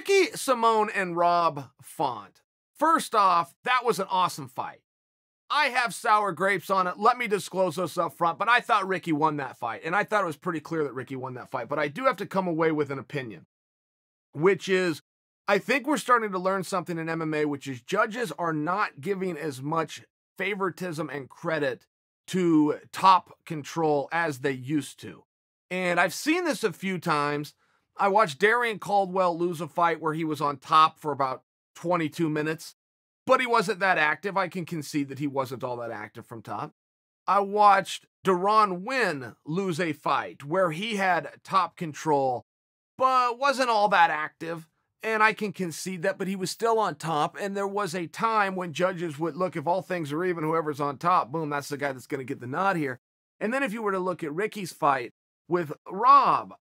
Ricky Simone and Rob Font. First off, that was an awesome fight. I have sour grapes on it. Let me disclose those up front, but I thought Ricky won that fight, and I thought it was pretty clear that Ricky won that fight, but I do have to come away with an opinion, which is, I think we're starting to learn something in MMA, which is judges are not giving as much favoritism and credit to top control as they used to. And I've seen this a few times. I watched Darian Caldwell lose a fight where he was on top for about 22 minutes, but he wasn't that active. I can concede that he wasn't all that active from top. I watched Deron Winn lose a fight where he had top control, but wasn't all that active. And I can concede that, but he was still on top. And there was a time when judges would look, if all things are even, whoever's on top, boom, that's the guy that's going to get the nod here. And then if you were to look at Ricky's fight with Rob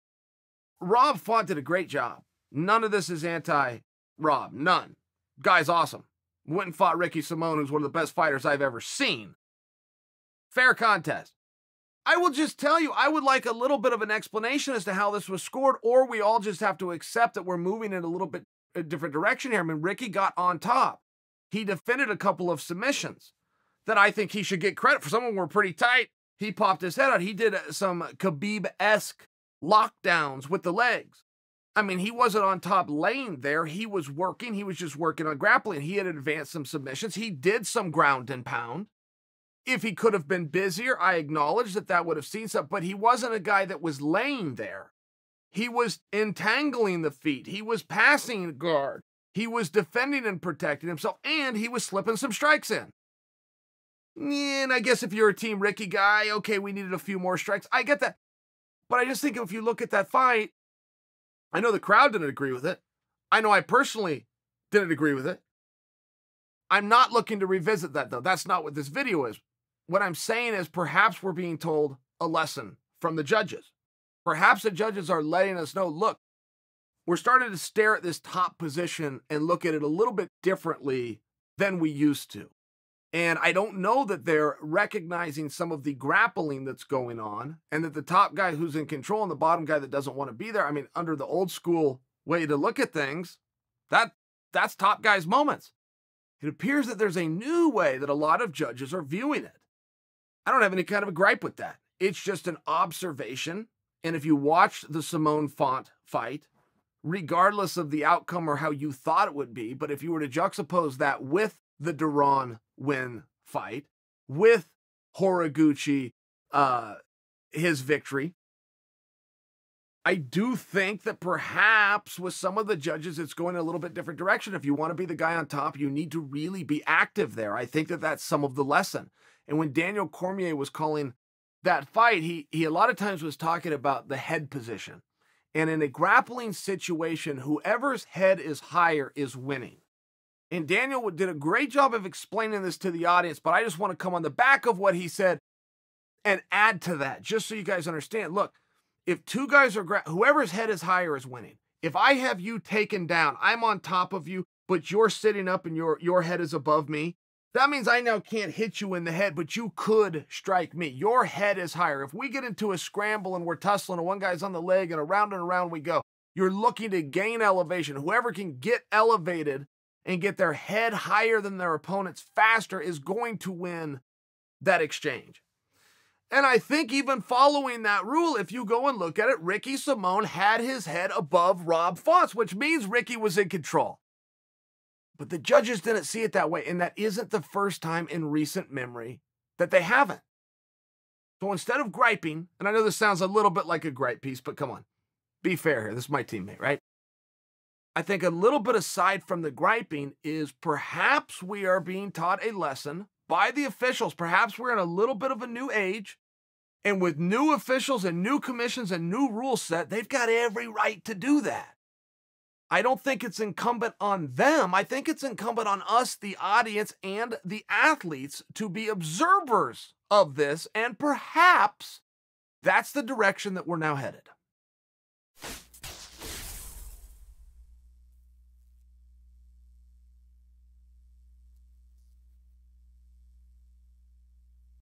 Font did a great job. None of this is anti-Rob. None. Guy's awesome. Went and fought Ricky Simone, who's one of the best fighters I've ever seen. Fair contest. I will just tell you, I would like a little bit of an explanation as to how this was scored, or we all just have to accept that we're moving in a little bit a different direction here. I mean, Ricky got on top. He defended a couple of submissions that I think he should get credit for. Some of them were pretty tight. He popped his head out. He did some Khabib-esque lockdowns with the legs. I mean, he wasn't on top laying there. He was working. He was just working on grappling. He had advanced some submissions. He did some ground and pound. If he could have been busier, I acknowledge that would have seen something, but he wasn't a guy that was laying there. He was entangling the feet. He was passing guard. He was defending and protecting himself, and he was slipping some strikes in. And I guess if you're a Team Ricky guy, okay, we needed a few more strikes. I get that. But I just think if you look at that fight, I know the crowd didn't agree with it. I know I personally didn't agree with it. I'm not looking to revisit that, though. That's not what this video is. What I'm saying is perhaps we're being told a lesson from the judges. Perhaps the judges are letting us know, look, we're starting to stare at this top position and look at it a little bit differently than we used to. And I don't know that they're recognizing some of the grappling that's going on and that the top guy who's in control and the bottom guy that doesn't want to be there. I mean, under the old school way to look at things, that's top guy's moments. It appears that there's a new way that a lot of judges are viewing it. I don't have any kind of a gripe with that. It's just an observation. And if you watched the Simone Font fight, regardless of the outcome or how you thought it would be, but if you were to juxtapose that with the Deron Winn fight, with Horiguchi, his victory, I do think that perhaps with some of the judges, it's going a little bit different direction. If you want to be the guy on top, you need to really be active there. I think that that's some of the lesson. And when Daniel Cormier was calling that fight, he a lot of times was talking about the head position. And in a grappling situation, whoever's head is higher is winning. And Daniel did a great job of explaining this to the audience, but I just want to come on the back of what he said and add to that, just so you guys understand. Look, if two guys are, whoever's head is higher is winning. If I have you taken down, I'm on top of you, but you're sitting up and your head is above me, that means I now can't hit you in the head, but you could strike me. Your head is higher. If we get into a scramble and we're tussling and one guy's on the leg and around we go, you're looking to gain elevation. Whoever can get elevated and get their head higher than their opponents faster is going to win that exchange. And I think even following that rule, if you go and look at it, Ricky Simone had his head above Rob Font's, which means Ricky was in control. But the judges didn't see it that way, and that isn't the first time in recent memory that they haven't. So instead of griping, and I know this sounds a little bit like a gripe piece, but come on, be fair here. This is my teammate, right? I think a little bit aside from the griping is perhaps we are being taught a lesson by the officials. Perhaps we're in a little bit of a new age, and with new officials and new commissions and new rules set, they've got every right to do that. I don't think it's incumbent on them. I think it's incumbent on us, the audience, and the athletes to be observers of this, and perhaps that's the direction that we're now headed.